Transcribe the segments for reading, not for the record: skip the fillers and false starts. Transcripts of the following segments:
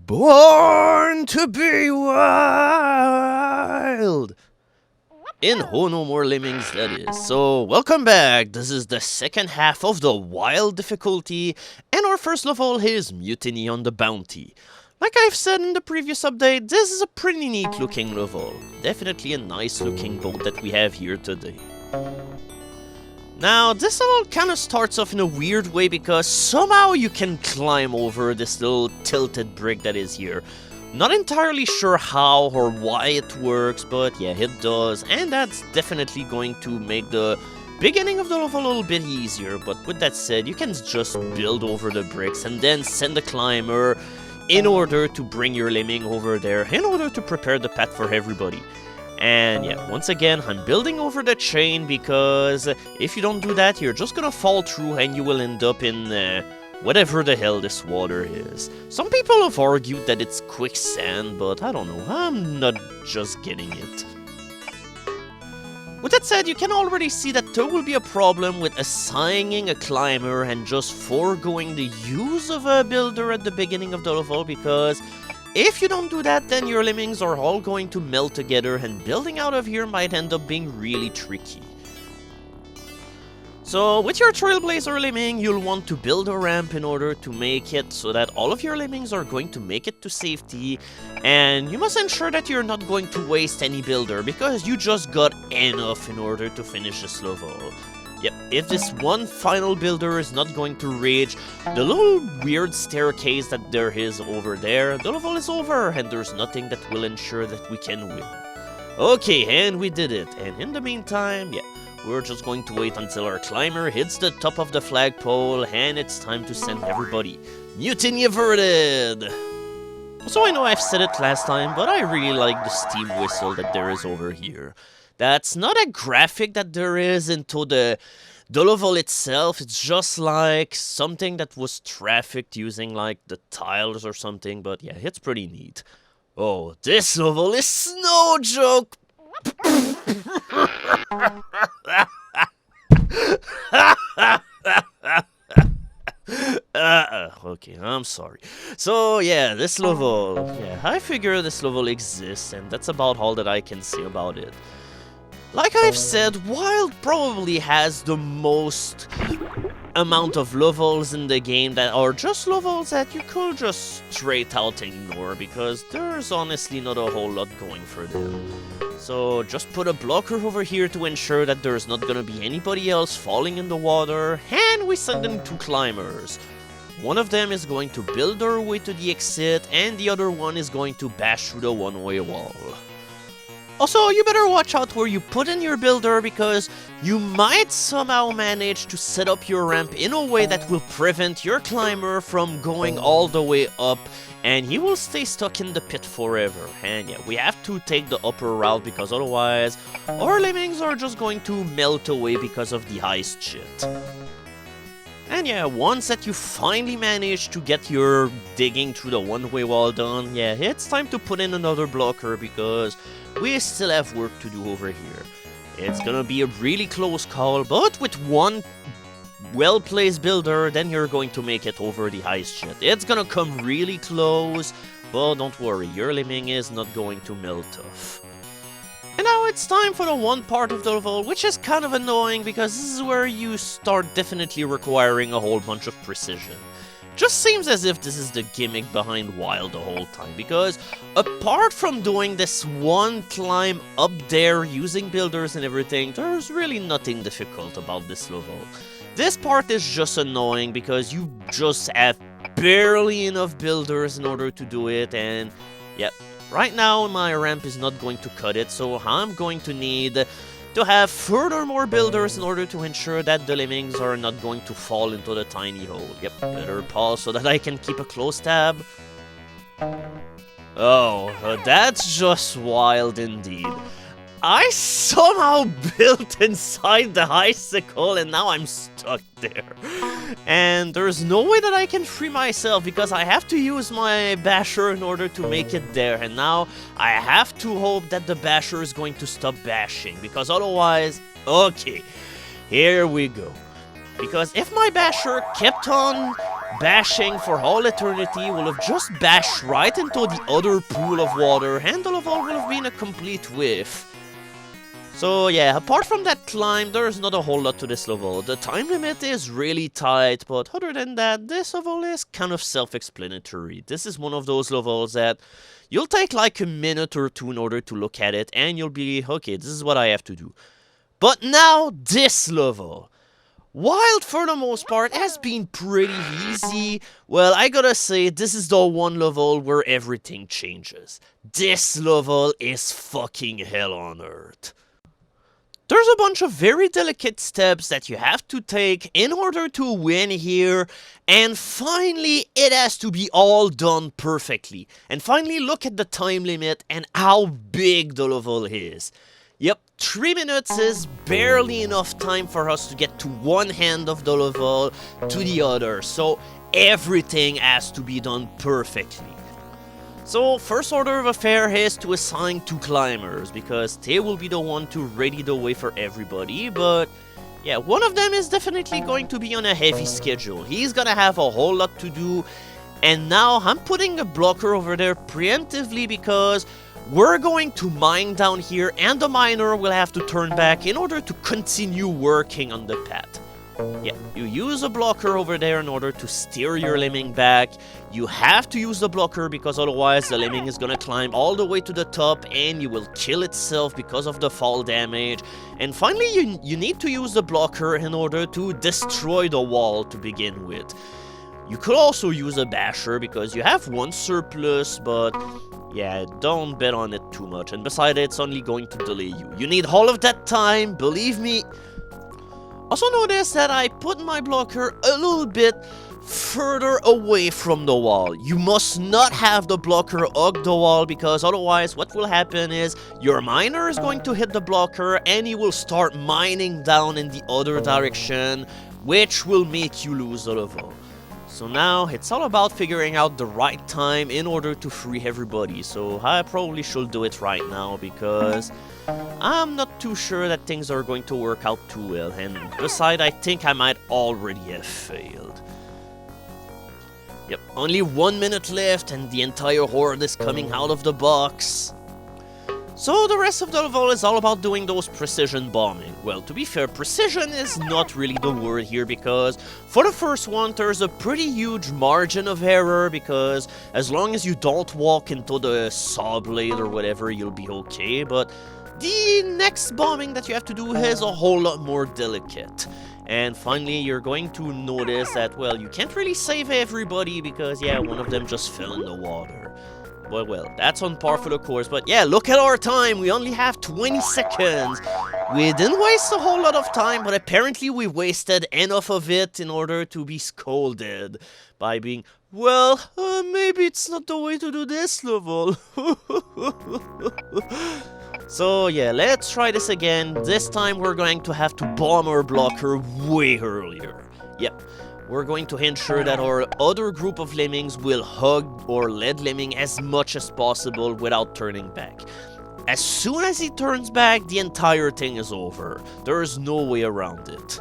Born to be wild! In No More Lemmings, that is. So, welcome back. This is the second half of the wild difficulty, and our first level is Mutiny on the Bounty. Like I've said in the previous update, this is a pretty neat looking level. Definitely a nice looking boat that we have here today. Now, this level kind of starts off in a weird way because somehow you can climb over this little tilted brick that is here. Not entirely sure how or why it works, but yeah, it does, and that's definitely going to make the beginning of the level a little bit easier. But with that said, you can just build over the bricks and then send a climber in order to bring your lemming over there, in order to prepare the path for everybody. And yeah, once again, I'm building over the chain because if you don't do that, you're just gonna fall through and you will end up in whatever the hell this water is. Some people have argued that it's quicksand, but I don't know, I'm not just getting it. With that said, you can already see that there will be a problem with assigning a climber and just foregoing the use of a builder at the beginning of the level, because if you don't do that, then your lemmings are all going to melt together and building out of here might end up being really tricky. So with your Trailblazer lemming, you'll want to build a ramp in order to make it so that all of your lemmings are going to make it to safety, and you must ensure that you're not going to waste any builder because you just got enough in order to finish this level. Yep, if this one final builder is not going to reach the little weird staircase that there is over there, the level is over and there's nothing that will ensure that we can win. Okay, and we did it, and in the meantime, yeah, we're just going to wait until our climber hits the top of the flagpole and it's time to send everybody. Mutiny averted! So I know I've said it last time, but I really like the steam whistle that there is over here. That's not a graphic that there is into the level itself, it's just like something that was trafficked using like the tiles or something, but yeah, it's pretty neat. Oh, this level is no joke! Okay, I'm sorry. So yeah, this level, yeah, I figure this level exists and that's about all that I can say about it. Like I've said, Wild probably has the most amount of levels in the game that are just levels that you could just straight out ignore because there's honestly not a whole lot going for them. So just put a blocker over here to ensure that there's not gonna be anybody else falling in the water, and we send in two climbers. One of them is going to build their way to the exit, and the other one is going to bash through the one-way wall. Also, you better watch out where you put in your builder because you might somehow manage to set up your ramp in a way that will prevent your climber from going all the way up and he will stay stuck in the pit forever. And yeah, we have to take the upper route because otherwise our lemmings are just going to melt away because of the ice shit. And yeah, once that you finally manage to get your digging through the one-way wall done, yeah, it's time to put in another blocker because we still have work to do over here. It's gonna be a really close call, but with one well-placed builder, then you're going to make it over the ice sheet. It's gonna come really close, but don't worry, your lemming is not going to melt off. And now it's time for the one part of the level, which is kind of annoying because this is where you start definitely requiring a whole bunch of precision. Just seems as if this is the gimmick behind Wild the whole time, because apart from doing this one climb up there using builders and everything, there's really nothing difficult about this level. This part is just annoying because you just have barely enough builders in order to do it, and yep. Right now, my ramp is not going to cut it, so I'm going to need to have furthermore builders in order to ensure that the lemmings are not going to fall into the tiny hole. Yep, better pause so that I can keep a close tab. Oh, that's just wild indeed. I somehow built inside the icicle and now I'm stuck there. And there's no way that I can free myself because I have to use my basher in order to make it there. And now I have to hope that the basher is going to stop bashing because otherwise, okay, here we go. Because if my basher kept on bashing for all eternity will have just bashed right into the other pool of water, and the level will have been a complete whiff. So yeah, apart from that climb, there's not a whole lot to this level. The time limit is really tight, but other than that, this level is kind of self-explanatory. This is one of those levels that you'll take like a minute or two in order to look at it, and you'll be, okay, this is what I have to do. But now, this level. While for the most part has been pretty easy, well, I gotta say, this is the one level where everything changes. This level is fucking hell on earth. There's a bunch of very delicate steps that you have to take in order to win here, and finally it has to be all done perfectly. And finally look at the time limit and how big the level is. Yep, 3 minutes is barely enough time for us to get to one end of the level to the other, so everything has to be done perfectly. So, first order of affair is to assign 2 climbers, because they will be the one to ready the way for everybody, but yeah, one of them is definitely going to be on a heavy schedule. He's gonna have a whole lot to do, and now I'm putting a blocker over there preemptively because we're going to mine down here, and the miner will have to turn back in order to continue working on the path. Yeah, you use a blocker over there in order to steer your lemming back. You have to use the blocker because otherwise the lemming is gonna climb all the way to the top and you will kill itself because of the fall damage. And finally you need to use the blocker in order to destroy the wall to begin with. You could also use a basher because you have 1 surplus, but yeah, don't bet on it too much. And besides, it's only going to delay you. You need all of that time, believe me. Also notice that I put my blocker a little bit further away from the wall. You must not have the blocker hug the wall because otherwise what will happen is your miner is going to hit the blocker and he will start mining down in the other direction, which will make you lose the level. So now it's all about figuring out the right time in order to free everybody. So I probably should do it right now because I'm not too sure that things are going to work out too well, and besides, I think I might already have failed. Yep, only 1 minute left and the entire horde is coming out of the box. So the rest of the level is all about doing those precision bombing. Well, to be fair, precision is not really the word here because for the first one there's a pretty huge margin of error because as long as you don't walk into the saw blade or whatever, you'll be okay, but the next bombing that you have to do is a whole lot more delicate. And finally, you're going to notice that, well, you can't really save everybody because, yeah, one of them just fell in the water. Well, that's on par for the course, but yeah, look at our time, we only have 20 seconds. We didn't waste a whole lot of time, but apparently we wasted enough of it in order to be scolded by being, well, maybe it's not the way to do this level. So yeah, let's try this again. This time we're going to have to bomb our blocker way earlier. Yep. We're going to ensure that our other group of lemmings will hug our lead lemming as much as possible without turning back. As soon as he turns back, the entire thing is over. There is no way around it.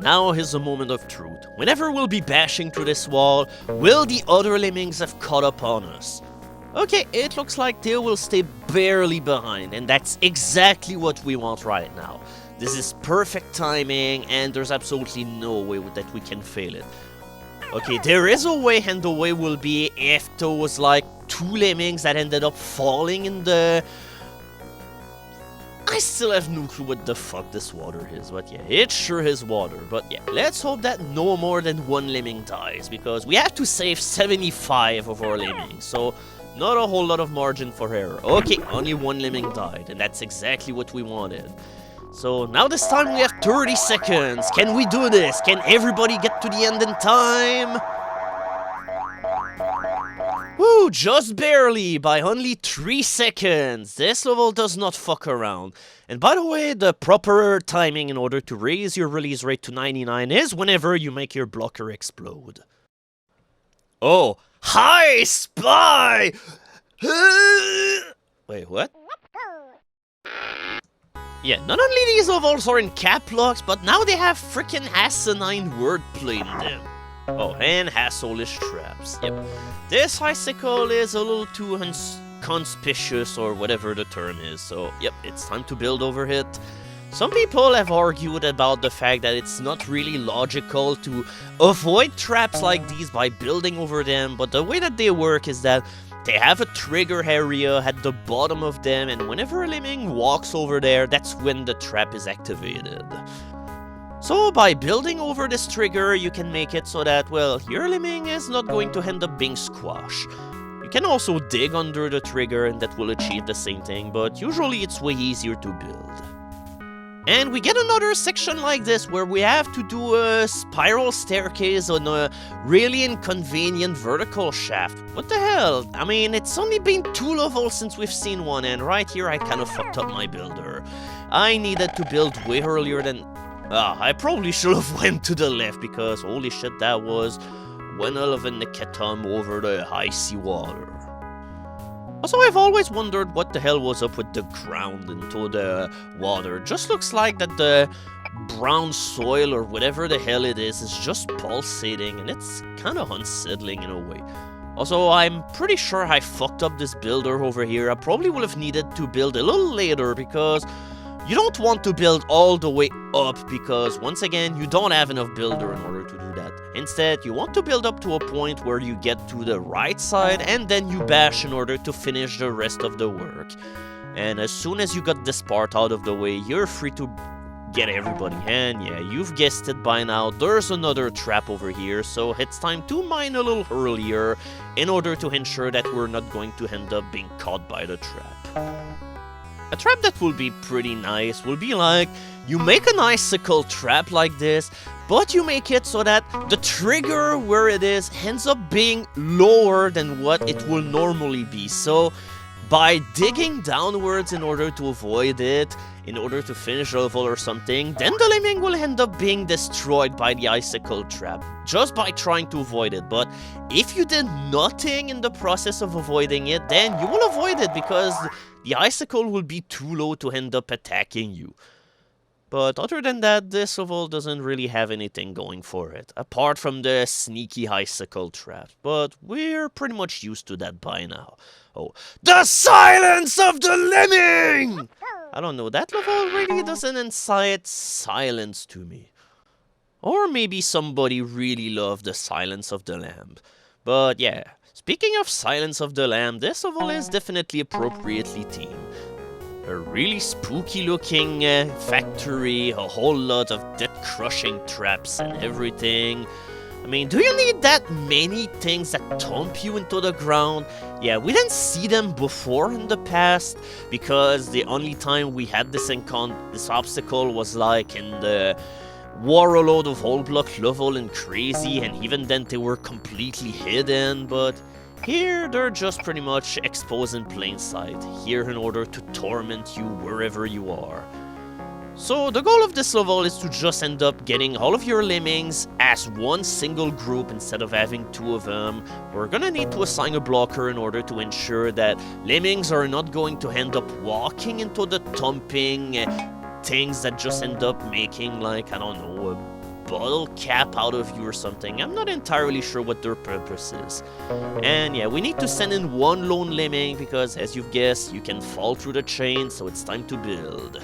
Now is the moment of truth. Whenever we'll be bashing through this wall, will the other lemmings have caught up on us? Okay, it looks like they will stay barely behind, and that's exactly what we want right now. This is perfect timing, and there's absolutely no way that we can fail it. Okay, there is a way, and the way will be if those, like, 2 lemmings that ended up falling in the... I still have no clue what the fuck this water is, but yeah, it sure is water. But yeah, let's hope that no more than 1 lemming dies, because we have to save 75 of our lemmings, so not a whole lot of margin for error. Okay, only 1 lemming died, and that's exactly what we wanted. So now this time we have 30 seconds. Can we do this? Can everybody get to the end in time? Woo, just barely, by only 3 seconds. This level does not fuck around. And by the way, the proper timing in order to raise your release rate to 99 is whenever you make your blocker explode. Oh, hi, spy! Wait, what? Yeah, not only these levels are in cap locks, but now they have freaking asinine wordplay in them. Oh, and hassle-ish traps. Yep. This icicle is a little too conspicuous, or whatever the term is, so yep, it's time to build over it. Some people have argued about the fact that it's not really logical to avoid traps like these by building over them, but the way that they work is that they have a trigger area at the bottom of them, and whenever a lemming walks over there, that's when the trap is activated. So by building over this trigger, you can make it so that, well, your lemming is not going to end up being squashed. You can also dig under the trigger and that will achieve the same thing, but usually it's way easier to build. And we get another section like this where we have to do a spiral staircase on a really inconvenient vertical shaft. What the hell? I mean, it's only been 2 levels since we've seen one, and right here I kind of fucked up my builder. I needed to build way earlier than... I probably should have went to the left because holy shit, that was one hell of a niketum over the icy water. Also, I've always wondered what the hell was up with the ground into the water. Just looks like that the brown soil or whatever the hell it is just pulsating, and it's kind of unsettling in a way. Also, I'm pretty sure I fucked up this builder over here. I probably would have needed to build a little later because you don't want to build all the way up because, once again, you don't have enough builder in order to do that. Instead, you want to build up to a point where you get to the right side and then you bash in order to finish the rest of the work. And as soon as you got this part out of the way, you're free to get everybody. And yeah, you've guessed it by now, there's another trap over here, so it's time to mine a little earlier in order to ensure that we're not going to end up being caught by the trap. A trap that will be pretty nice will be like, you make an icicle trap like this, but you make it so that the trigger where it is ends up being lower than what it will normally be. So by digging downwards in order to avoid it, in order to finish a level or something, then the lemming will end up being destroyed by the icicle trap, just by trying to avoid it. But if you did nothing in the process of avoiding it, then you will avoid it because the icicle will be too low to end up attacking you. But other than that, this level doesn't really have anything going for it, apart from the sneaky icicle trap. But we're pretty much used to that by now. Oh, the silence of the lemming! I don't know, that level really doesn't incite silence to me. Or maybe somebody really loved the silence of the lamb. But yeah, speaking of silence of the lamb, this level is definitely appropriately themed. A really spooky looking factory, a whole lot of death-crushing traps and everything. I mean, do you need that many things that thump you into the ground? Yeah, we didn't see them before in the past, because the only time we had this obstacle was like in the Warlord of Whole Block level and Crazy, and even then they were completely hidden, but here they're just pretty much exposed in plain sight, here in order to torment you wherever you are. So the goal of this level is to just end up getting all of your lemmings as one single group instead of having 2 of them. We're gonna need to assign a blocker in order to ensure that lemmings are not going to end up walking into the thumping things that just end up making, like, I don't know, a bottle cap out of you or something. I'm not entirely sure what their purpose is. And yeah, we need to send in 1 lone lemming because, as you've guessed, you can fall through the chain, so it's time to build.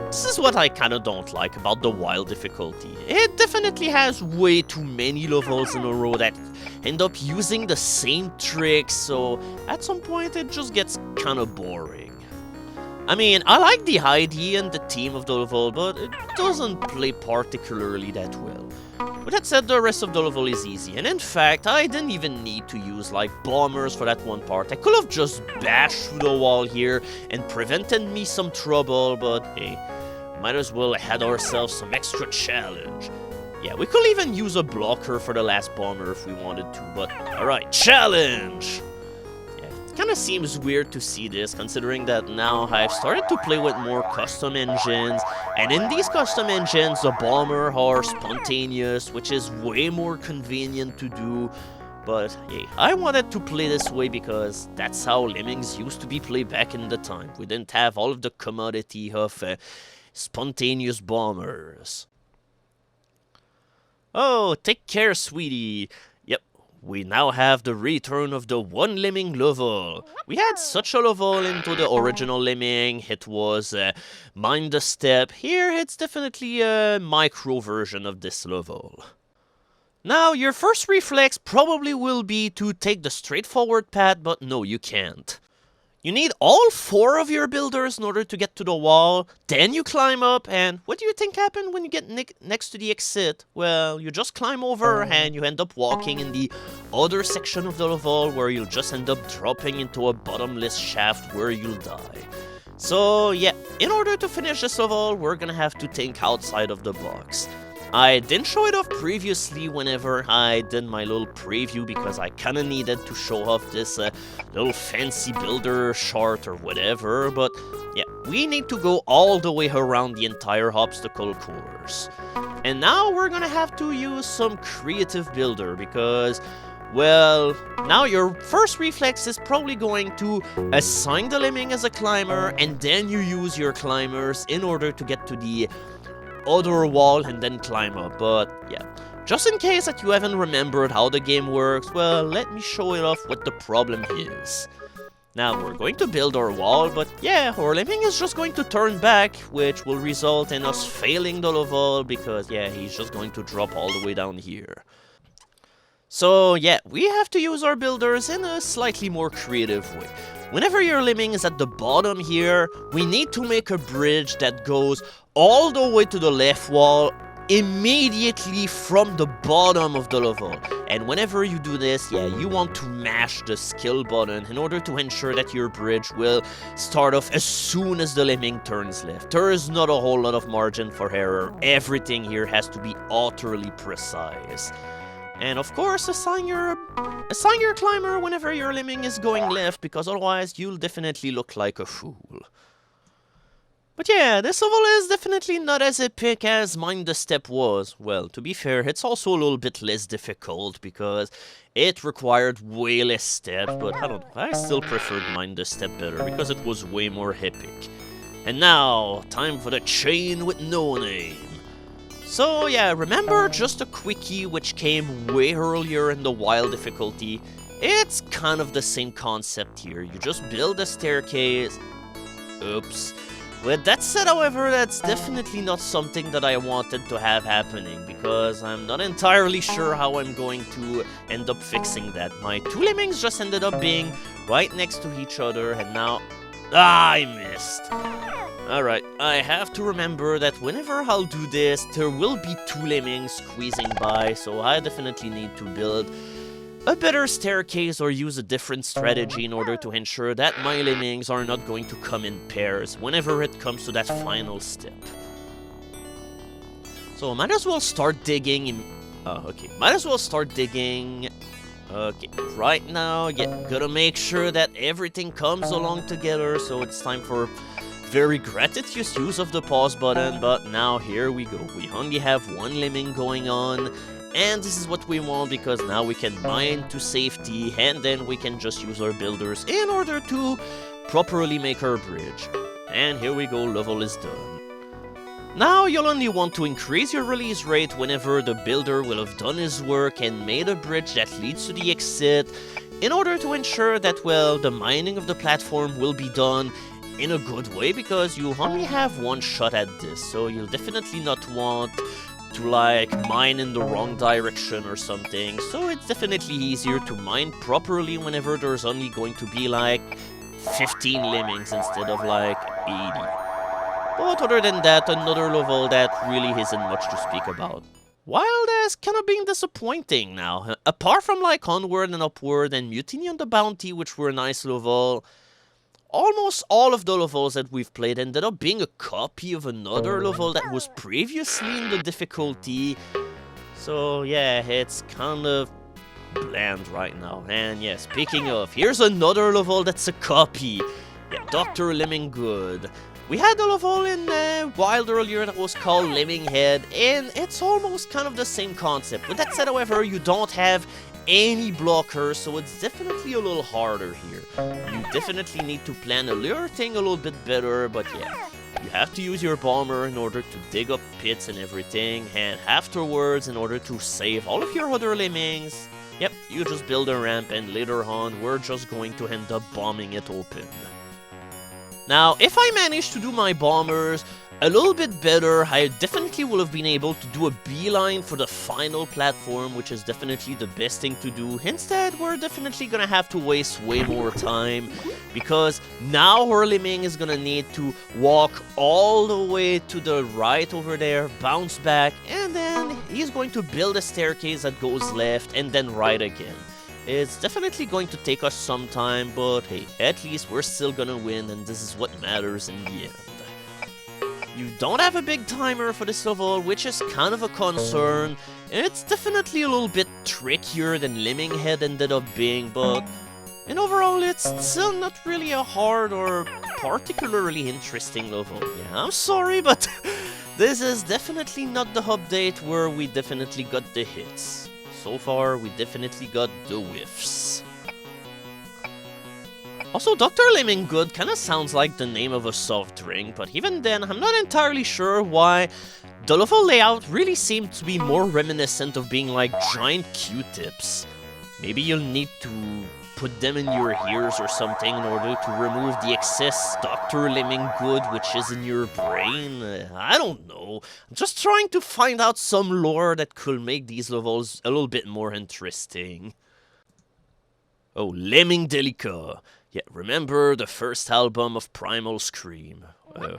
This is what I kinda don't like about the wild difficulty. It definitely has way too many levels in a row that end up using the same tricks, so at some point it just gets kinda boring. I mean, I like the idea and the theme of the level, but it doesn't play particularly that well. With that said, the rest of the level is easy, and in fact, I didn't even need to use, like, bombers for that one part. I could have just bashed through the wall here and prevented me some trouble, but hey, might as well had ourselves some extra challenge. Yeah, we could even use a blocker for the last bomber if we wanted to, but alright, challenge! Kinda seems weird to see this, considering that now I've started to play with more custom engines, and in these custom engines the bomber are spontaneous, which is way more convenient to do. But hey, I wanted to play this way because that's how Lemmings used to be played back in the time. We didn't have all of the commodity of spontaneous bombers. Oh, take care, sweetie. Yep, we now have the return of the one Lemming level. We had such a level into the original Lemming. It was Mind the Step. Here, it's definitely a micro version of this level. Now, your first reflex probably will be to take the straightforward path, but no, you can't. You need all 4 of your builders in order to get to the wall, then you climb up, and what do you think happened when you get next to the exit? Well, you just climb over and you end up walking in the other section of the level where you'll just end up dropping into a bottomless shaft where you'll die. So yeah, in order to finish this level, we're gonna have to think outside of the box. I didn't show it off previously whenever I did my little preview because I kinda needed to show off this little fancy builder chart or whatever, but yeah, we need to go all the way around the entire obstacle course. And now we're gonna have to use some creative builder because, well, now your first reflex is probably going to assign the Lemming as a climber, and then you use your climbers in order to get to the other wall and then climb up. But yeah, just in case that you haven't remembered how the game works, well, let me show it off what the problem is. Now we're going to build our wall, but yeah, our Lemming is just going to turn back, which will result in us failing the level because yeah, he's just going to drop all the way down here. So yeah, we have to use our builders in a slightly more creative way. Whenever your Lemming is at the bottom here, we need to make a bridge that goes all the way to the left wall immediately from the bottom of the level. And whenever you do this, yeah, you want to mash the skill button in order to ensure that your bridge will start off as soon as the Lemming turns left. There is not a whole lot of margin for error. Everything here has to be utterly precise. And of course, assign your climber whenever your Lemming is going left, because otherwise you'll definitely look like a fool. But yeah, this level is definitely not as epic as Mind the Step was. Well, to be fair, it's also a little bit less difficult because it required way less steps, but I don't know, I still preferred Mind the Step better because it was way more epic. And now, time for the chain with no name. So yeah, remember just a quickie which came way earlier in the wild difficulty? It's kind of the same concept here. You just build a staircase. Oops. With that said, however, that's definitely not something that I wanted to have happening, because I'm not entirely sure how I'm going to end up fixing that. My 2 Lemmings just ended up being right next to each other, and now... I missed. Alright, I have to remember that whenever I'll do this, there will be 2 Lemmings squeezing by, so I definitely need to build a better staircase or use a different strategy in order to ensure that my Lemmings are not going to come in pairs whenever it comes to that final step. So might as well start digging in... might as well start digging... Okay, right now, yeah, gotta make sure that everything comes along together, so it's time for very gratuitous use of the pause button, but now here we go. We only have 1 Lemming going on, and this is what we want because now we can mine to safety, and then we can just use our builders in order to properly make our bridge. And here we go, level is done. Now you'll only want to increase your release rate whenever the builder will have done his work and made a bridge that leads to the exit, in order to ensure that, well, the mining of the platform will be done in a good way, because you only have 1 shot at this, so you'll definitely not want to, like, mine in the wrong direction or something, so it's definitely easier to mine properly whenever there's only going to be, like, 15 Lemmings instead of, like, 80. But other than that, another level that really isn't much to speak about. Wild has kind of been disappointing now. Apart from like Onward and Upward and Mutiny on the Bounty, which were a nice level, almost all of the levels that we've played ended up being a copy of another level that was previously in the difficulty. So yeah, it's kind of bland right now. And yeah, speaking of, here's another level that's a copy. Yeah, Dr. Lemminggood. We had a level in Wild earlier that was called Lemming Head, and it's almost kind of the same concept. With that said, however, you don't have any blockers, so it's definitely a little harder here. You definitely need to plan a lure thing a little bit better, but yeah. you have to use your bomber in order to dig up pits and everything, and afterwards, in order to save all of your other lemmings, yep, you just build a ramp, and later on, we're just going to end up bombing it open. Now, if I manage to do my bombers a little bit better, I definitely will have been able to do a beeline for the final platform, which is definitely the best thing to do. Instead, we're definitely gonna have to waste way more time, because now our lemming is gonna need to walk all the way to the right over there, bounce back, and then he's going to build a staircase that goes left and then right again. It's definitely going to take us some time, but hey, at least we're still gonna win, and this is what matters in the end. You don't have a big timer for this level, which is kind of a concern. It's definitely a little bit trickier than Lemming Head ended up being, but in overall it's still not really a hard or particularly interesting level. Yeah, I'm sorry, but this is definitely not the update where we definitely got the hits. So far, we definitely got the whiffs. Also, Dr. Lemminggood kinda sounds like the name of a soft drink, but even then, I'm not entirely sure why the level layout really seemed to be more reminiscent of being like giant Q-tips. Maybe you'll need to put them in your ears or something in order to remove the excess Dr. Lemminggood which is in your brain. I don't know. I'm just trying to find out some lore that could make these levels a little bit more interesting. Oh, Lemmingdelica. Yeah, remember the first album of Primal Scream?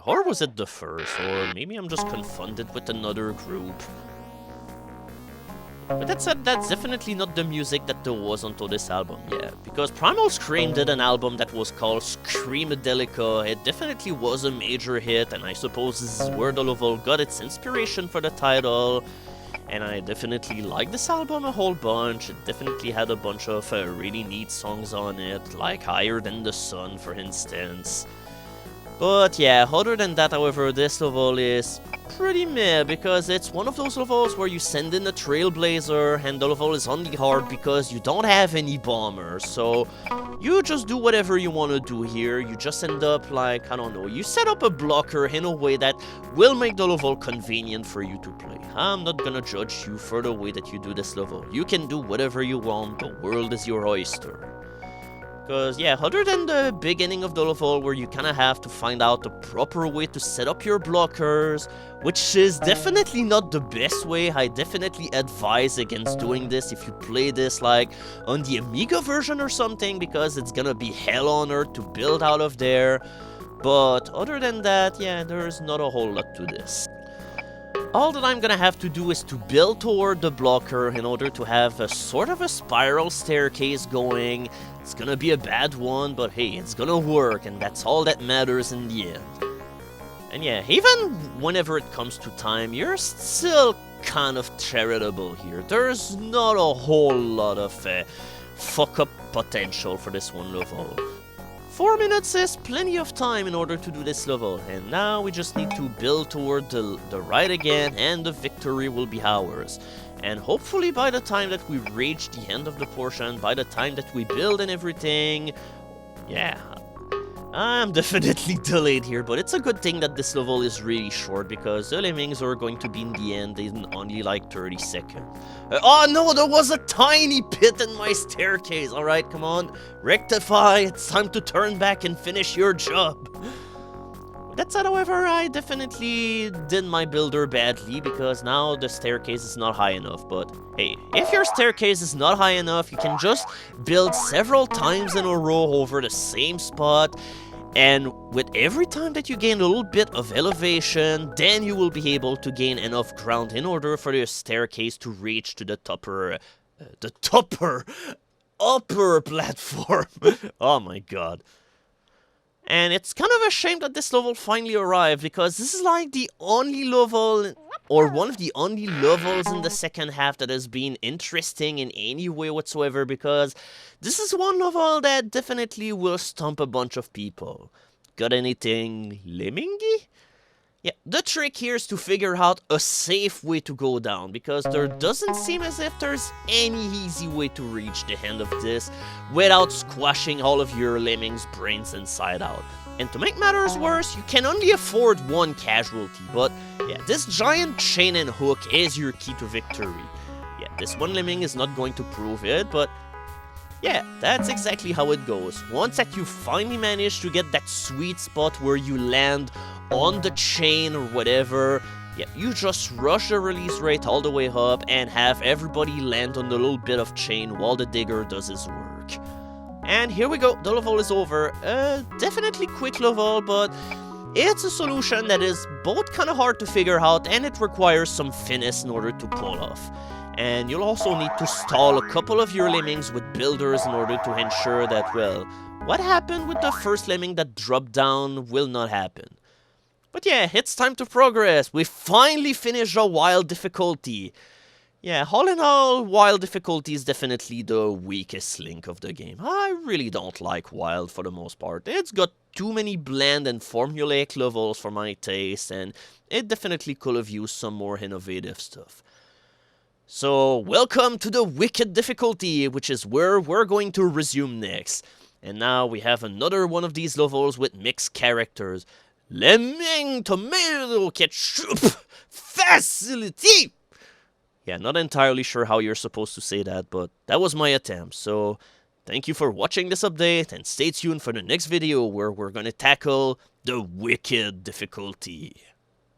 Or was it the first? Or maybe I'm just confounded with another group. But that's definitely not the music that there was onto this album, yeah. Because Primal Scream did an album that was called Screamadelica. It definitely was a major hit, and I suppose this is where the level got its inspiration for the title. And I definitely like this album a whole bunch. It definitely had a bunch of really neat songs on it, like Higher Than the Sun, for instance. But yeah, other than that, however, this level is pretty meh, because it's one of those levels where you send in a Trailblazer, and the level is only hard because you don't have any bombers, so you just do whatever you want to do here. You just end up like, I don't know, you set up a blocker in a way that will make the level convenient for you to play. I'm not gonna judge you for the way that you do this level. You can do whatever you want, the world is your oyster. Because, yeah, other than the beginning of the level where you kind of have to find out the proper way to set up your blockers, which is definitely not the best way. I definitely advise against doing this if you play this, like, on the Amiga version or something, because it's gonna be hell on earth to build out of there. But other than that, yeah, there's not a whole lot to this. All that I'm gonna have to do is to build toward the blocker in order to have a sort of a spiral staircase going. It's gonna be a bad one, but hey, it's gonna work, and that's all that matters in the end. And yeah, even whenever it comes to time, you're still kind of charitable here. There's not a whole lot of fuck-up potential for this one level. 4 minutes is plenty of time in order to do this level, and now we just need to build toward the right again, and the victory will be ours. And hopefully by the time that we reach the end of the portion, by the time that we build and everything, yeah, I'm definitely delayed here, but it's a good thing that this level is really short, because the lemmings are going to be in the end in only like 30 seconds. Oh no, there was a tiny pit in my staircase. Alright, come on, rectify, it's time to turn back and finish your job. That said, however, I definitely did my builder badly, because now the staircase is not high enough. But hey, if your staircase is not high enough, you can just build several times in a row over the same spot, and with every time that you gain a little bit of elevation, then you will be able to gain enough ground in order for your staircase to reach to the upper platform. Oh my god. And it's kind of a shame that this level finally arrived, because this is like the only level, or one of the only levels in the second half that has been interesting in any way whatsoever, because this is one level that definitely will stump a bunch of people. Got anything Lemmingy? Yeah, the trick here is to figure out a safe way to go down, because there doesn't seem as if there's any easy way to reach the end of this without squashing all of your lemmings' brains inside out. And to make matters worse, you can only afford one casualty, but yeah, this giant chain and hook is your key to victory. Yeah, this one lemming is not going to prove it, but yeah, that's exactly how it goes. Once that you finally manage to get that sweet spot where you land on the chain or whatever, yeah, you just rush the release rate all the way up and have everybody land on the little bit of chain while the digger does his work. And here we go, the level is over. Definitely quick level, but it's a solution that is both kind of hard to figure out and it requires some finesse in order to pull off. And you'll also need to stall a couple of your lemmings with builders in order to ensure that, well, what happened with the first lemming that dropped down will not happen. But yeah, it's time to progress. We finally finished a wild difficulty. Yeah, all in all, wild difficulty is definitely the weakest link of the game. I really don't like wild for the most part. It's got too many bland and formulaic levels for my taste, and it definitely could have used some more innovative stuff. So, welcome to the wicked difficulty, which is where we're going to resume next. And now we have another one of these levels with mixed characters. Lemming Tomato Ketchup Facility! Yeah, not entirely sure how you're supposed to say that, but that was my attempt. So, thank you for watching this update, and stay tuned for the next video where we're gonna tackle the wicked difficulty.